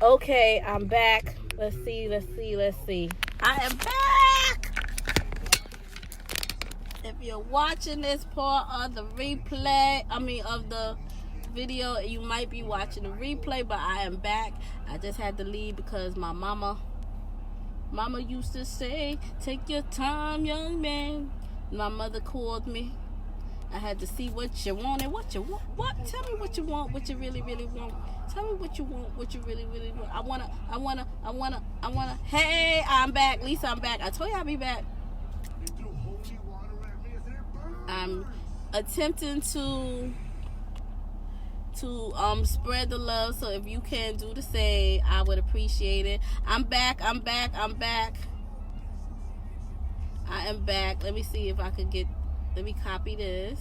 Okay, I'm back. Let's see. I am back! If you're watching this part of the replay, of the video, you might be watching the replay, but I am back. I just had to leave because my mama used to say, take your time, young man. My mother called me. I had to see what you wanted, what you want. What? Tell me what you want, what you really, really want. Tell me what you want, what you really, really want. I wanna. Hey, I'm back. Lisa, I'm back. I told you I'd be back. I'm attempting to spread the love, so if you can do the same, I would appreciate it. I'm back. I am back. Let me see if I could let me copy this.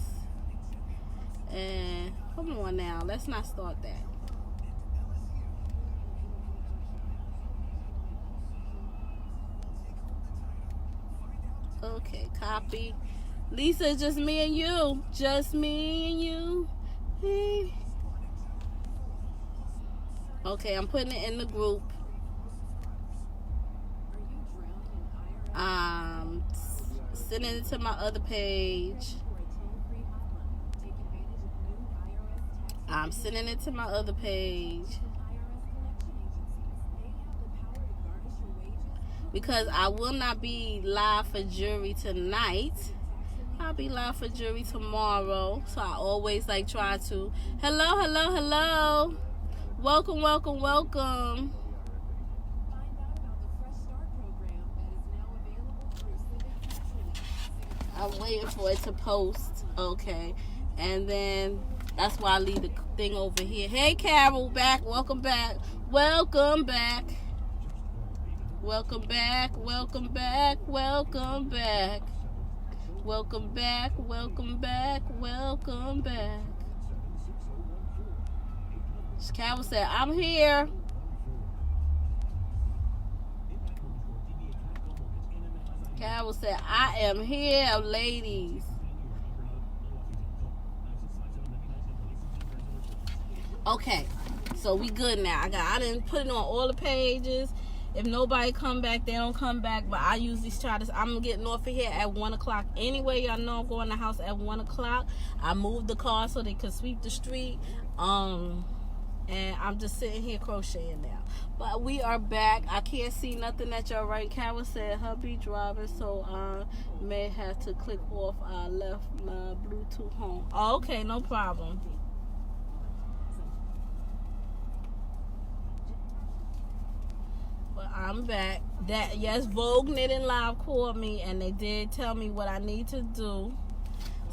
And come on now, let's not start that. Okay, copy. Lisa, just me and you. Just me and you. Hey. Okay, I'm putting it in the group. Sending it to my other page. I'm sending it to my other page. Because I will not be live for jury tonight. I'll be live for jury tomorrow. So I always try to. Hello. Welcome. I'm waiting for it to post. Okay. And then that's why I leave the thing over here. Hey, Carol, back. Welcome back. Welcome back. Carol said, I'm here. Carol said, I am here, ladies. Okay, so we good now. I didn't put it on all the pages. If nobody come back, they don't come back. But I usually try to. I'm getting off of here at 1 o'clock anyway. Y'all know I'm going to the house at 1 o'clock. I moved the car so they could sweep the street. And I'm just sitting here crocheting now. But we are back. I can't see nothing that y'all write. Carol said hubby driving, so I may have to click off. I left my Bluetooth home. Oh, okay, no problem. But I'm back. Yes, Vogue Knitting Live called me, and they did tell me what I need to do.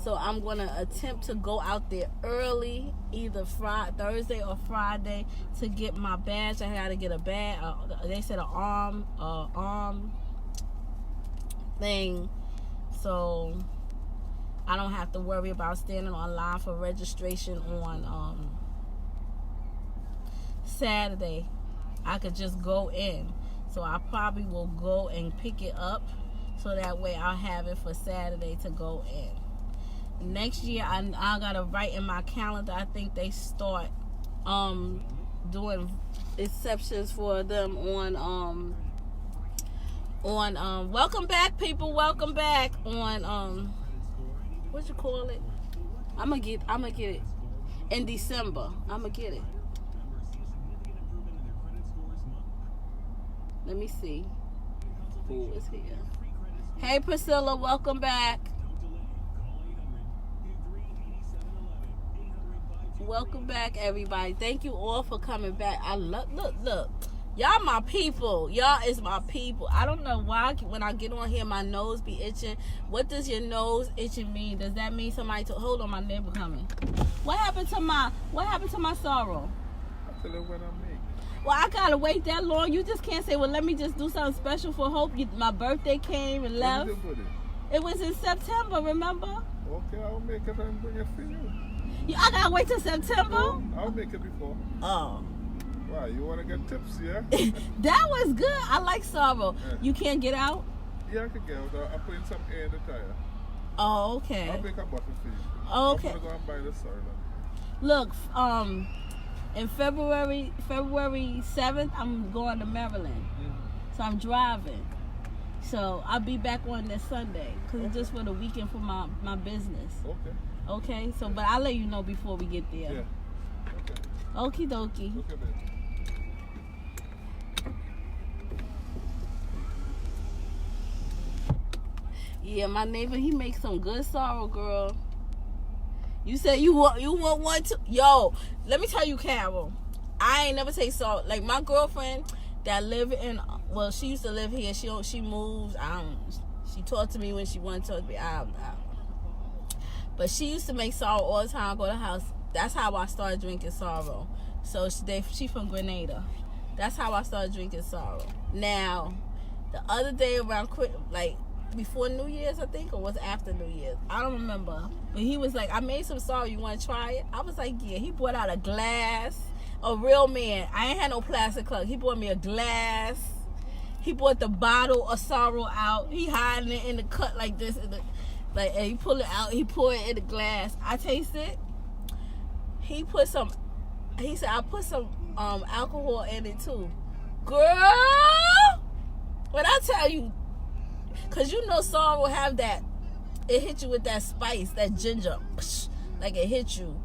So I'm going to attempt to go out there early, either Thursday or Friday, to get my badge. I got to get a badge. They said an arm thing. So I don't have to worry about standing online for registration on Saturday. I could just go in. So I probably will go and pick it up, so that way I'll have it for Saturday to go in. Next year, I gotta write in my calendar. I think they start doing exceptions for them on welcome back, people. Welcome back on what you call it? I'm gonna get it in December. I'm gonna get it. Let me see who is here. Hey, Priscilla, welcome back. Welcome back, everybody. Thank you all for coming back. I look. Y'all my people. Y'all is my people. I don't know why when I get on here my nose be itching. What does your nose itching mean? Does that mean somebody hold on, my neighbor coming? What happened to my sorrow? I feel it when I make. Well, I gotta wait that long. You just can't say, well, let me just do something special for Hope. My birthday came and left. When did you put it? It was in September, remember? Okay, I'll make it and bring it for you. I gotta wait till September? No, I'll make it before. Oh. Wow, you want to get tips, yeah? That was good. I like sorrow. Yeah. You can't get out? Yeah, I can get out. I'm putting some air in the tire. Oh, okay. I'll make a bottle for you. Okay. I'm going to go and buy the sorrow. Look, In February 7th, I'm going to Maryland. So I'm driving. So I'll be back on this Sunday because it's just for the weekend for my business. Okay. Okay. So, but I'll let you know before we get there. Yeah. Okay. Okie dokie. Okay, babe. Yeah, my neighbor, he makes some good sorrel, girl. You said you want one too? Yo, let me tell you, Carol. I ain't never taste sorrel. Like my girlfriend that live in, well, she used to live here. She moves. She talked to me when she wanted to talk to me. I don't know. But she used to make sorrel all the time. Go to the house. That's how I started drinking sorrel. So she from Grenada. That's how I started drinking sorrel. Now, the other day around before New Year's, I think, or was it after New Year's? I don't remember. But he was like, I made some sorrel. You want to try it? I was like, yeah. He brought out a glass. A real man. I ain't had no plastic cup. He brought me a glass. He brought the bottle of sorrel out. He hiding it in the cut like this. And he pull it out. He pour it in the glass. I taste it. He said, I put some alcohol in it too. Girl! When I tell you, because you know sorrel have that, it hit you with that spice, that ginger. Like it hit you.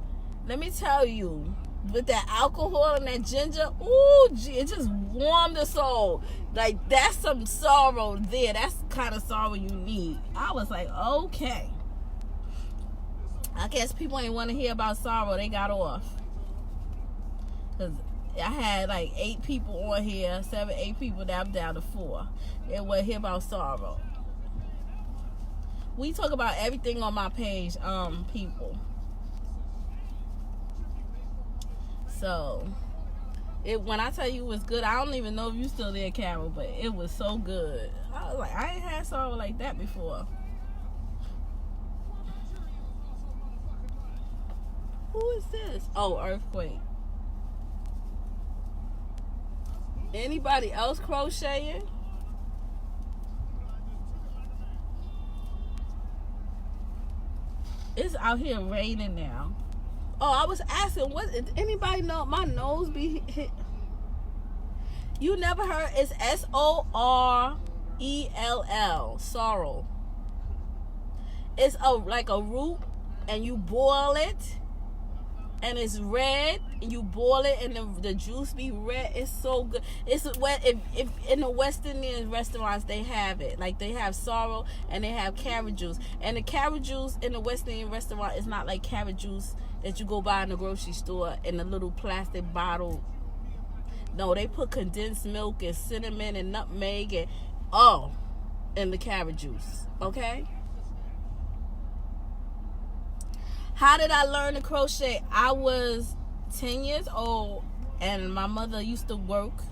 Let me tell you, with that alcohol and that ginger, ooh, gee, it just warmed the soul. Like, that's some sorrow there. That's the kind of sorrow you need. I was like, okay. I guess people ain't want to hear about sorrow. They got off. Because I had like 8 people on here, 7, 8 people, that I'm down to 4. They want to hear about sorrow. We talk about everything on my page, people. So, when I tell you it was good, I don't even know if you still there, Carol, but it was so good. I was like, I ain't had sorrow like that before. Who is this? Oh, Earthquake. Anybody else crocheting? It's out here raining now. Oh, I was asking, anybody know my nose be hit? You never heard? It's sorrel, sorrel. It's like a root, and you boil it, and it's red, and you boil it, and the juice be red. It's so good. It's if in the West Indian restaurants they have it, like they have sorrel and they have carrot juice, and the carrot juice in the West Indian restaurant is not like carrot juice that you go buy in the grocery store in a little plastic bottle. No, they put condensed milk and cinnamon and nutmeg and in the carrot juice. Okay? How did I learn to crochet? I was 10 years old and my mother used to work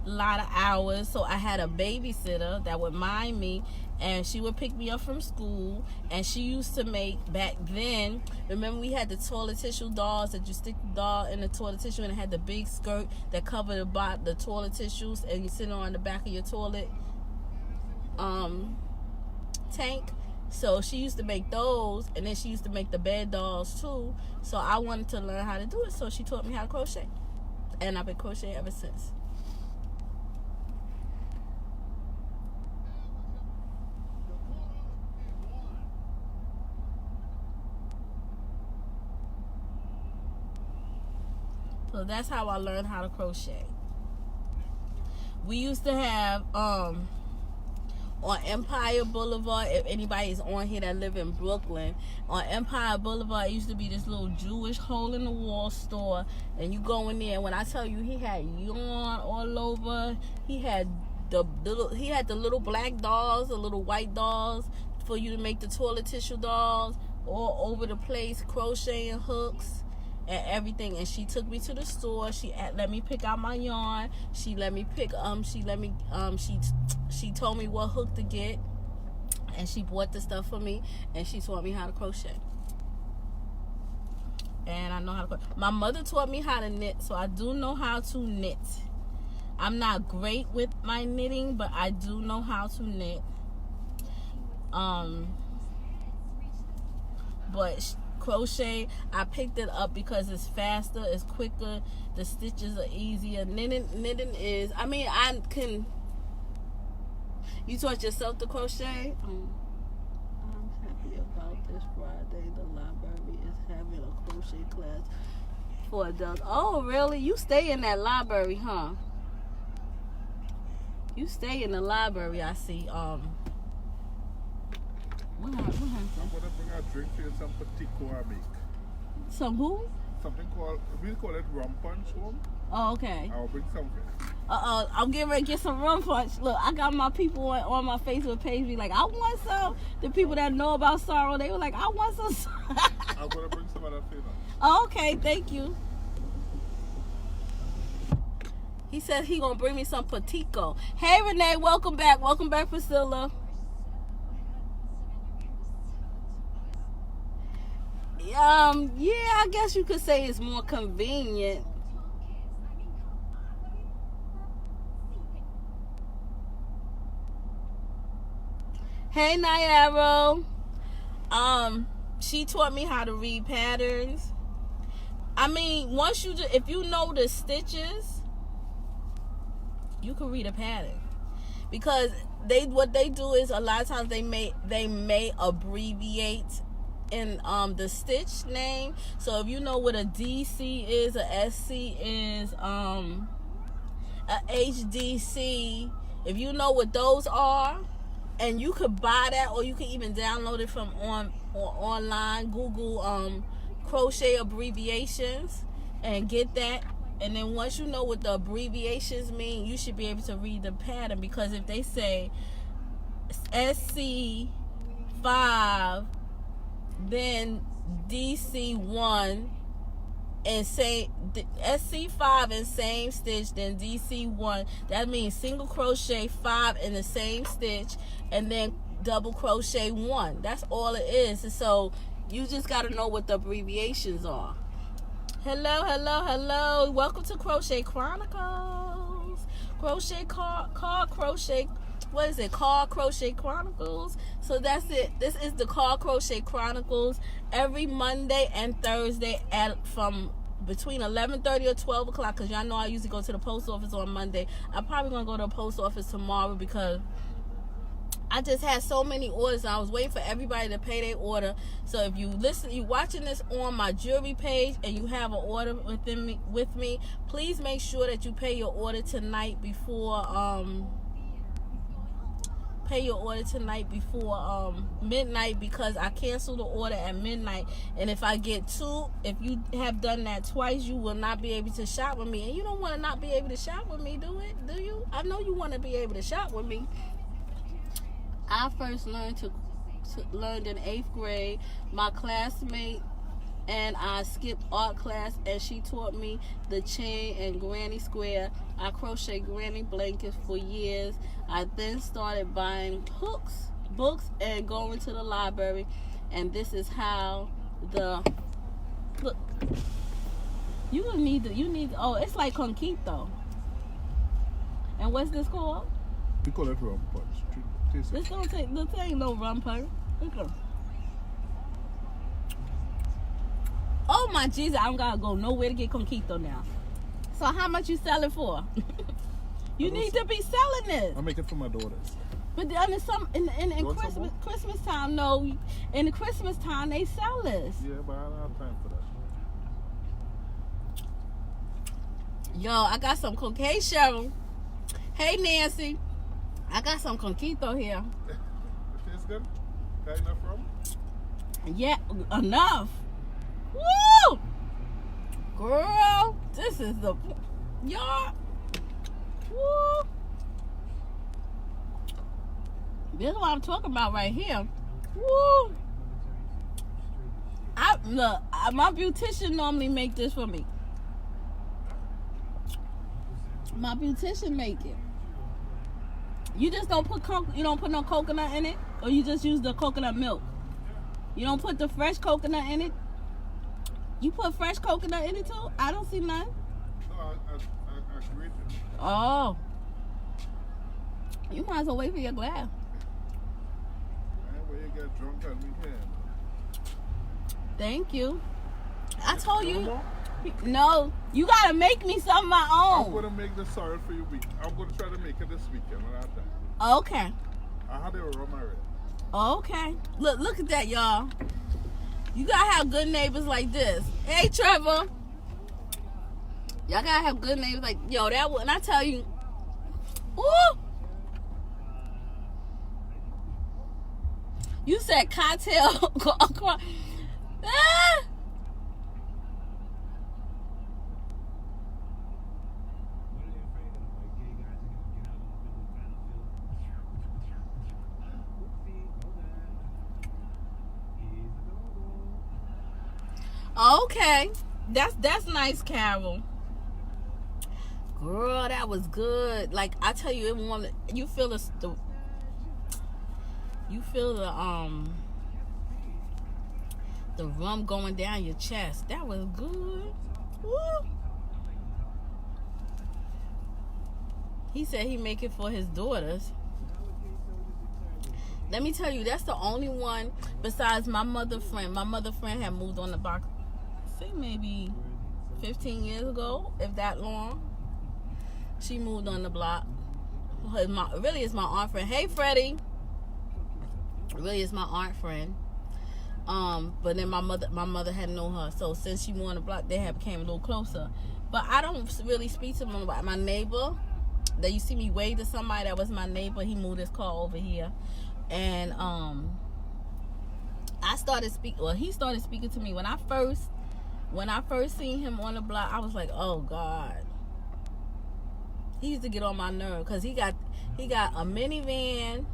a lot of hours, so I had a babysitter that would mind me, and she would pick me up from school, and she used to make, back then, remember we had the toilet tissue dolls that you stick the doll in the toilet tissue, and it had the big skirt that covered the toilet tissues, and you sit on the back of your toilet tank. So she used to make those, and then she used to make the bed dolls too. So I wanted to learn how to do it, so she taught me how to crochet, and I've been crocheting ever since. So that's how I learned how to crochet. We used to have on Empire Boulevard, if anybody's on here that live in Brooklyn, on Empire Boulevard, it used to be this little Jewish hole-in-the-wall store, and you go in there, and when I tell you he had yarn all over, he had the little black dolls, the little white dolls for you to make the toilet tissue dolls, all over the place, crocheting hooks and everything. And she took me to the store. She let me pick out my yarn. She let me pick she told me what hook to get, and she bought the stuff for me, and she taught me how to crochet. And I know how to crochet. My mother taught me how to knit, so I do know how to knit. I'm not great with my knitting, but I do know how to knit. But crochet. I picked it up because it's faster, it's quicker, the stitches are easier. Knitting is, I mean, I can. You taught yourself to crochet? I'm happy about this Friday. The library is having a crochet class for adults. Oh, really? You stay in that library, huh? You stay in the library, I see. What happened? I'm gonna bring a drink for you, some petit cours I make. Some who? Something called, we call it rum punch home. Oh, okay. I'll bring something. I'm getting ready to get some rum punch. Look, I got my people on my Facebook page be like, I want some. The people that know about sorrow, they were like, I want some. I'm gonna bring some of that for you now. Oh, okay, thank you. He said he gonna bring me some Patico. Hey Renee, welcome back. Welcome back, Priscilla. Yeah, I guess you could say it's more convenient. Hey Nyaro. She taught me how to read patterns. I mean, once you if you know the stitches, you can read a pattern. Because what they do is a lot of times they may abbreviate in the stitch name. So if you know what a DC is, a SC is, a HDC, if you know what those are, and you could buy that, or you can even download it from online, Google crochet abbreviations, and get that. And then once you know what the abbreviations mean, you should be able to read the pattern. Because if they say SC5, then DC1, and say SC5 and same stitch, then DC1, that means single crochet 5 in the same stitch, and then double crochet 1. That's all it is. And so you just got to know what the abbreviations are. Hello. Welcome to Crochet Chronicles. Crochet Crochet. What is it? Called Crochet Chronicles. So that's it. This is the Called Crochet Chronicles every Monday and Thursday from between 11:30 or 12 o'clock. Because y'all know I usually go to the post office on Monday. I'm probably going to go to the post office tomorrow because I just had so many orders. I was waiting for everybody to pay their order. So if you watching this on my jewelry page and you have an order with me, please make sure that you pay your order tonight before midnight, because I cancel the order at midnight. And if you have done that twice, you will not be able to shop with me. And you don't want to not be able to shop with me, do you? I know you want to be able to shop with me. I first learned in 8th grade. My classmate and I skipped art class, and she taught me the chain and granny square. I crochet granny blankets for years. I then started buying hooks, books, and going to the library. And this is how look. It's like Conquito. And what's this called? We call it rum punch. This ain't no rum punch. Okay. Oh my Jesus, I don't gotta go nowhere to get Conquito now. So how much you sell it for? You need to be selling this. I'll make it for my daughters. But then in Christmas time, no. In the Christmas time, they sell this. Yeah, but I don't have time for that. Yo, I got some Conquito, Cheryl. Hey, Nancy. I got some Conquito here. It tastes good? Got enough rum? Yeah, enough. Woo! Girl, this is the... Y'all. Woo! This is what I'm talking about right here. Woo! My beautician normally make this for me. My beautician make it. You just don't put no coconut in it, or you just use the coconut milk. You don't put the fresh coconut in it. You put fresh coconut in it too? I don't see none. No, I agree. Oh. You might as well wait for your glass. Where you get drunk on me here. Thank you. I told No you. more? No, you gotta make me some of my I'm own. gonna make the sorrel for you week. I'm gonna try to make it this weekend when I have time. Okay. I had it around my red. Okay. Look at that, y'all. You gotta have good neighbors like this. Hey, Trevor. Y'all gotta have good neighbors like, yo, that one. I tell you, ooh. You said cocktail. Ah. Okay, that's nice, Carol. Girl, that was good. Like I tell you, you feel the rum going down your chest. That was good. Woo. He said he make it for his daughters. Let me tell you, that's the only one besides my mother friend. My mother friend had moved on the block, say maybe 15 years ago, if that long. She moved on the block. Really, it's my aunt friend. Hey, Freddie. Really, it's my aunt friend. But then my mother hadn't known her. So since she moved on the block, they have became a little closer. But I don't really speak to them about my neighbor. That you see me wave to somebody that was my neighbor. He moved his car over here. And he started speaking to me when I first seen him on the block. I was like, oh God, he used to get on my nerve because he got a minivan,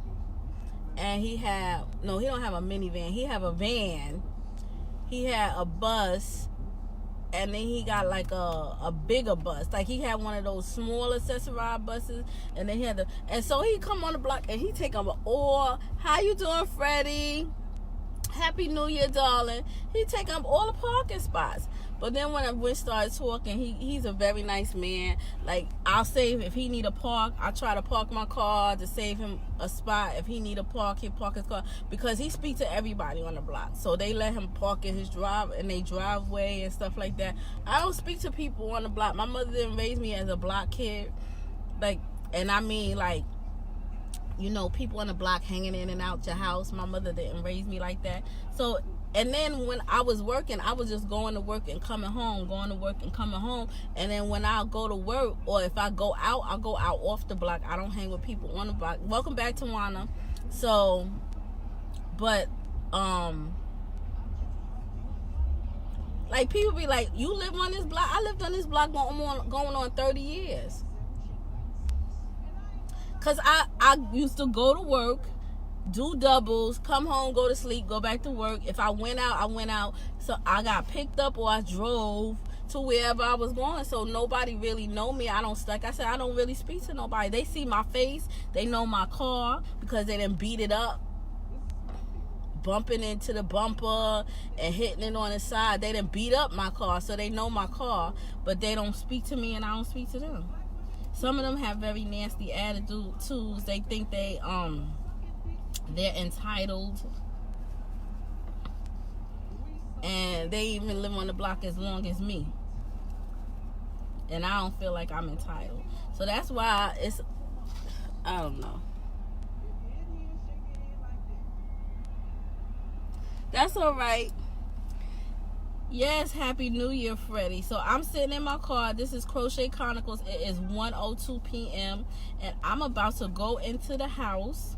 and he don't have a minivan. He have a van. He had a bus, and then he got like a bigger bus. Like he had one of those small accessorized buses, and then and so he come on the block and he take up how you doing, Freddie? Happy New Year, darling. He take up all the parking spots. But then when we started talking, he's a very nice man. Like I'll save if he need a park. I try to park my car to save him a spot. If he need a park, he park his car because he speaks to everybody on the block. So they let him park in their driveway and stuff like that. I don't speak to people on the block. My mother didn't raise me as a block kid. People on the block hanging in and out your house. My mother didn't raise me like that. So, and then when I was working, I was just going to work and coming home, And then when I go to work, or if I go out, I'll go out off the block. I don't hang with people on the block. Welcome back, Tawana. So, but, like people be like, you live on this block? I lived on this block going on 30 years. Because I used to go to work, do doubles, come home, go to sleep, go back to work. If I went out, I went out. So I got picked up or I drove to wherever I was going. So nobody really know me. Like I said, I don't really speak to nobody. They see my face. They know my car because they done beat it up, bumping into the bumper and hitting it on the side. They done beat up my car, so they know my car. But they don't speak to me and I don't speak to them. Some of them have very nasty attitudes. They think they're entitled, and they even live on the block as long as me, and I don't feel like I'm entitled. So that's why I don't know. That's all right. Yes, Happy New Year, Freddie. So I'm sitting in my car. This is Crochet Chronicles. It is 1:02 p.m. and I'm about to go into the house.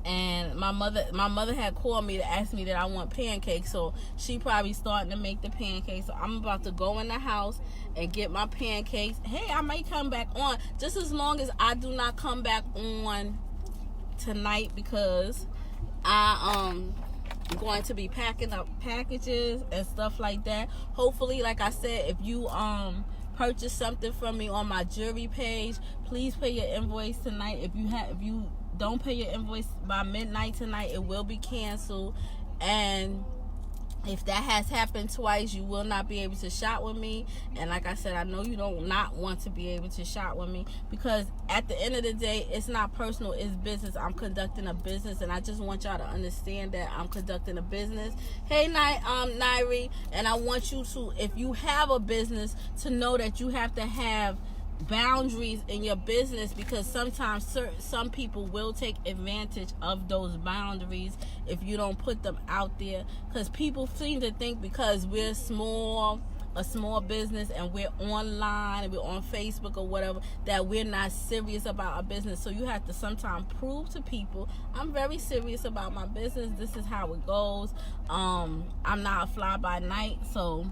And my mother had called me to ask me that I want pancakes. So she probably starting to make the pancakes. So I'm about to go in the house and get my pancakes. Hey, I might come back on just as long as I do not come back on tonight, because I'm going to be packing up packages and stuff like that. Hopefully, like I said, if you purchase something from me on my jewelry page, please pay your invoice tonight. If you don't pay your invoice by midnight tonight, it will be canceled. And If that has happened twice, you will not be able to shop with me. And like I said, I know you don't not want to be able to shop with me, because at the end of the day, it's not personal, it's business. I'm conducting a business, and I just want y'all to understand that I'm conducting a business. Hey, Nairi, and I want you to, if you have a business, to know that you have to have boundaries in your business, because sometimes some people will take advantage of those boundaries if you don't put them out there, because people seem to think because we're a small business and we're online and we're on Facebook or whatever, that we're not serious about our business. So you have to sometimes prove to people, I'm very serious about my business. This is how it goes. I'm not a fly by night, so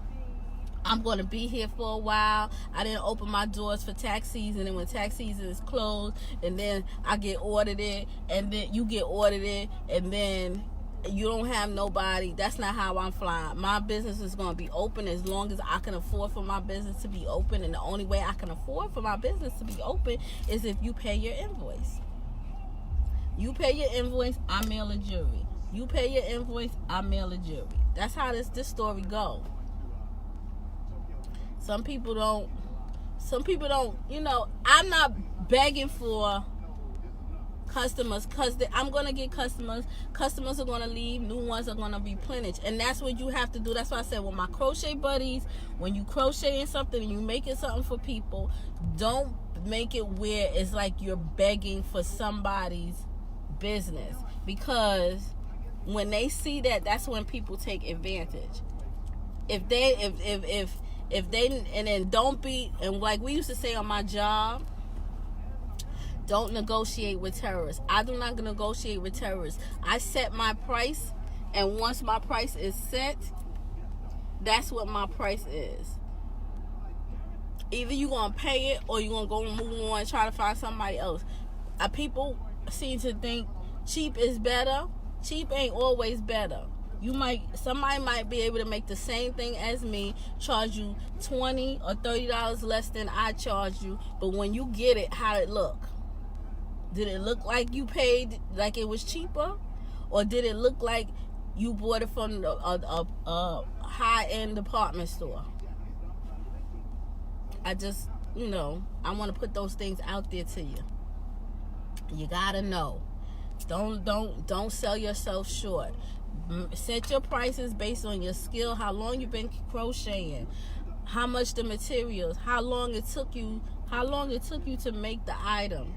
I'm going to be here for a while. I didn't open my doors for tax season, and when tax season is closed, and then I get audited, and then you get audited, and then you don't have nobody. That's not how I'm flying. My business is going to be open as long as I can afford for my business to be open, and the only way I can afford for my business to be open is if you pay your invoice. You pay your invoice, I mail a jury. You pay your invoice, I mail a jury. That's how this story goes. Some people don't, you know, I'm not begging for customers, because I'm going to get customers. Customers are going to leave. New ones are going to replenish. And that's what you have to do. That's why I said with my crochet buddies, when you crocheting something and you making something for people, don't make it where it's like you're begging for somebody's business. Because when they see that, that's when people take advantage. If they, and then don't be, and like we used to say on my job, don't negotiate with terrorists. I do not negotiate with terrorists. I set my price, and once my price is set, that's what my price is. Either you're going to pay it, or you're going to go and move on and try to find somebody else. People seem to think cheap is better. Cheap ain't always better. Somebody might be able to make the same thing as me, charge you $20 or $30 less than I charge you, but when you get it, how'd it look? Did it look like you paid like it was cheaper? Or did it look like you bought it from a high-end department store? I just, I want to put those things out there to you. You gotta know. Don't sell yourself short. Set your prices based on your skill, how long you've been crocheting, how much the materials, how long it took you to make the item.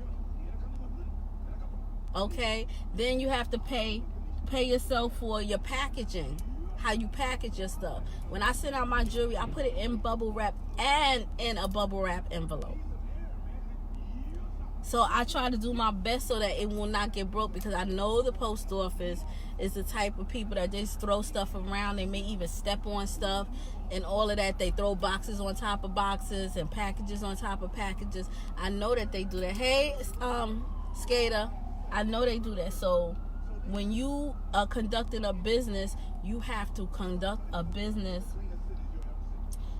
Okay? Then you have to pay yourself for your packaging, how you package your stuff. When I send out my jewelry, I put it in bubble wrap and in a bubble wrap envelope. So I try to do my best so that it will not get broke, because I know the post office is the type of people that just throw stuff around. They may even step on stuff and all of that. They throw boxes on top of boxes and packages on top of packages. I know that they do that. Hey, Skater, I know they do that. So when you are conducting a business, you have to conduct a business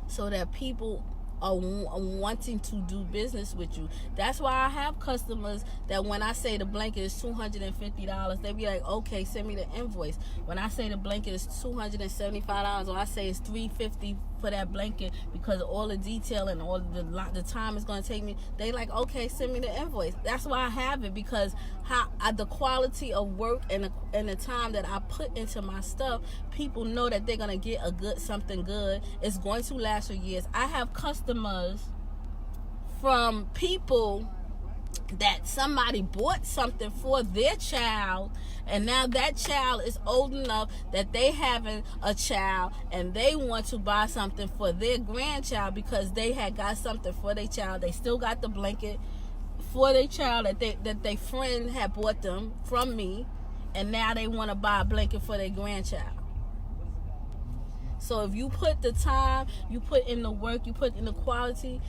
so that people are wanting to do business with you. That's why I have customers that when I say the blanket is $250, they be like, okay, send me the invoice. When I say the blanket is $275, or I say it's $350 for that blanket because of all the detail and all the time it's going to take me, they like, okay, send me the invoice. That's why I have it, because the quality of work and the time that I put into my stuff, people know that they're going to get something good. It's going to last for years. I have customers from people that somebody bought something for their child, and now that child is old enough that they having a child, and they want to buy something for their grandchild because they had got something for their child. They still got the blanket for their child that their friend had bought them from me, and now they want to buy a blanket for their grandchild. So if you put the time, you put in the work, you put in the quality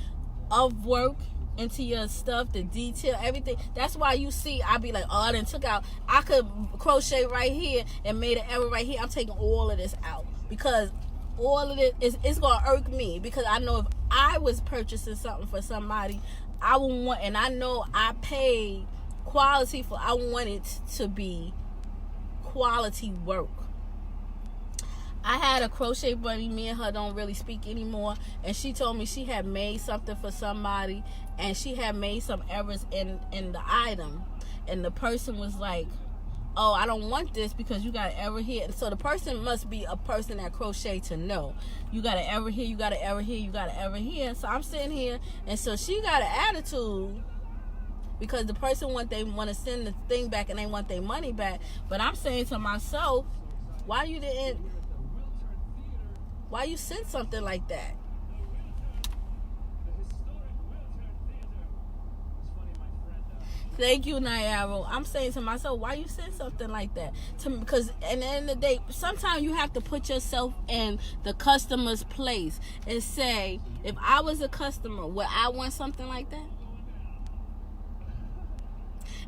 of work into your stuff, the detail, everything. That's why you see I be like, oh, I done took out, I could crochet right here and made an error right here. I'm taking all of this out, because all of it it's gonna irk me, because I know if I was purchasing something for somebody, I would want, and I know I paid quality for, I want it to be quality work. I had a crochet buddy, me and her don't really speak anymore, and she told me she had made something for somebody, and she had made some errors in the item, and the person was like, oh, I don't want this because you got an error here. So the person must be a person that crochet to know. You got an error here, you got an error here, you got an error here. So I'm sitting here, and so she got an attitude because the person want to send the thing back and they want their money back. But I'm saying to myself, why you sent something like that? Thank you, Nayaro. I'm saying to myself, why you send something like that? Because at the end of the day, sometimes you have to put yourself in the customer's place and say, if I was a customer, would I want something like that?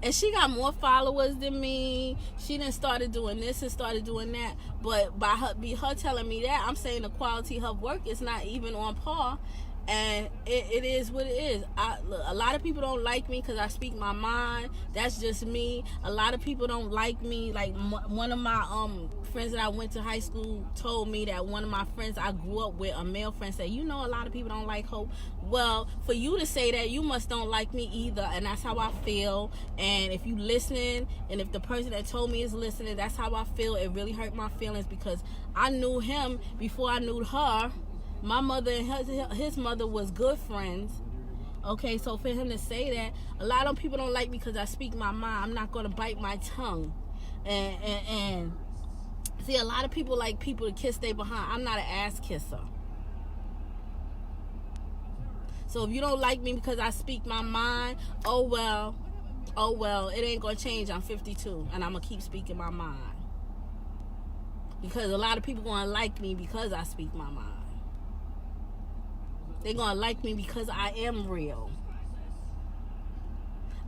And she got more followers than me. She done started doing this and started doing that. But by her telling me that, I'm saying the quality of her work is not even on par. And it is what it is. Look, a lot of people don't like me because I speak my mind. That's just me. A lot of people don't like me. Like one of my friends that I went to high school told me that one of my friends I grew up with, a male friend, said, you know, a lot of people don't like Hope. Well, for you to say that, you must don't like me either. And that's how I feel. And if you listening, and if the person that told me is listening, that's how I feel. It really hurt my feelings because I knew him before I knew her. My mother and his mother was good friends. Okay, so for him to say that, a lot of people don't like me because I speak my mind. I'm not going to bite my tongue. And see, a lot of people like people to kiss their behind. I'm not an ass kisser. So if you don't like me because I speak my mind, oh well, it ain't going to change. I'm 52 and I'm going to keep speaking my mind. Because a lot of people going to like me because I speak my mind. They're going to like me because I am real.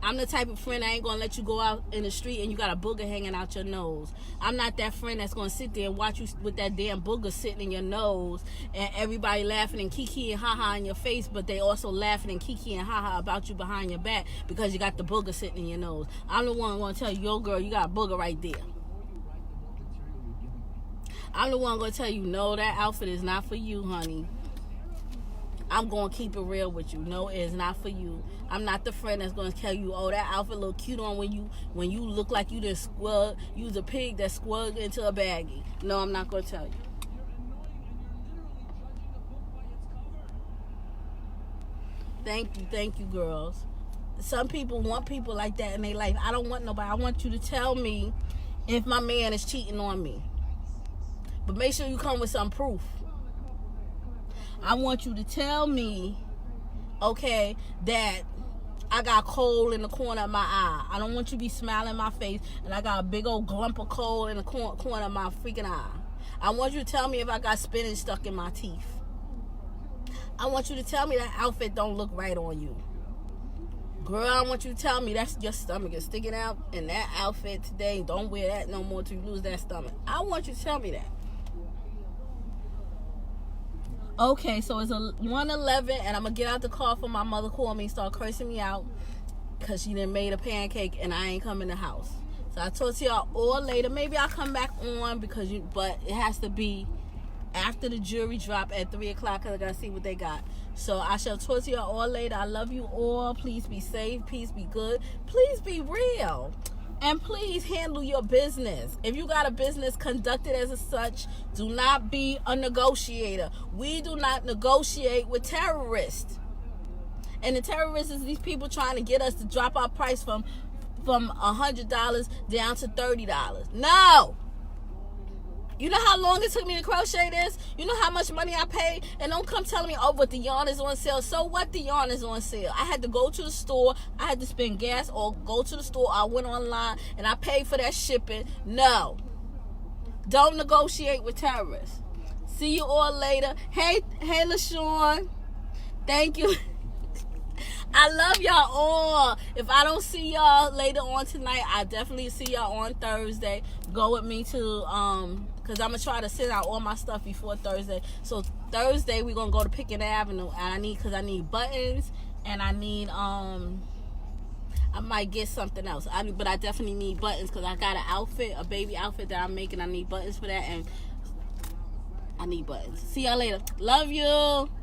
I'm the type of friend I ain't going to let you go out in the street and you got a booger hanging out your nose. I'm not that friend that's going to sit there and watch you with that damn booger sitting in your nose and everybody laughing and kiki and ha-ha in your face, but they also laughing and kiki and ha-ha about you behind your back because you got the booger sitting in your nose. I'm the one going to tell you, yo girl, you got a booger right there. I'm the one going to tell you, no, that outfit is not for you, honey. I'm going to keep it real with you. No, it is not for you. I'm not the friend that's going to tell you, oh, that outfit look cute on when you look like you just squirrel. You was a pig that squirreled into a baggie. No, I'm not going to tell you. Thank you, girls. Some people want people like that in their life. I don't want nobody. I want you to tell me if my man is cheating on me. But make sure you come with some proof. I want you to tell me, okay, that I got coal in the corner of my eye. I don't want you to be smiling in my face and I got a big old glump of coal in the corner of my freaking eye. I want you to tell me if I got spinach stuck in my teeth. I want you to tell me that outfit don't look right on you. Girl, I want you to tell me that's your stomach is sticking out in that outfit today. Don't wear that no more till you lose that stomach. I want you to tell me that. Okay, so it's 1:11 and I'm going to get out the car for my mother called me and start cursing me out because she done made a pancake and I ain't come in the house. So I talk to y'all all later. Maybe I'll come back on but it has to be after the jury drop at 3 o'clock because I got to see what they got. So I shall talk to y'all all later. I love you all. Please be safe. Please be good. Please be real. And please handle your business. If you got a business, conduct it as such. Do not be a negotiator. We do not negotiate with terrorists. And the terrorists is these people trying to get us to drop our price from $100 down to $30. No! You know how long it took me to crochet this? You know how much money I paid? And don't come telling me, oh, but the yarn is on sale. So what, the yarn is on sale? I had to go to the store. I had to spend gas or go to the store. I went online and I paid for that shipping. No. Don't negotiate with terrorists. See you all later. Hey, LaShawn. Thank you. I love y'all all. If I don't see y'all later on tonight, I definitely see y'all on Thursday. Go with me to because I'm going to try to send out all my stuff before Thursday. So Thursday, we're going to go to Pickett Avenue. And I need buttons. And I need, I might get something else. But I definitely need buttons because I got an outfit, a baby outfit that I'm making. I need buttons for that. And I need buttons. See y'all later. Love you.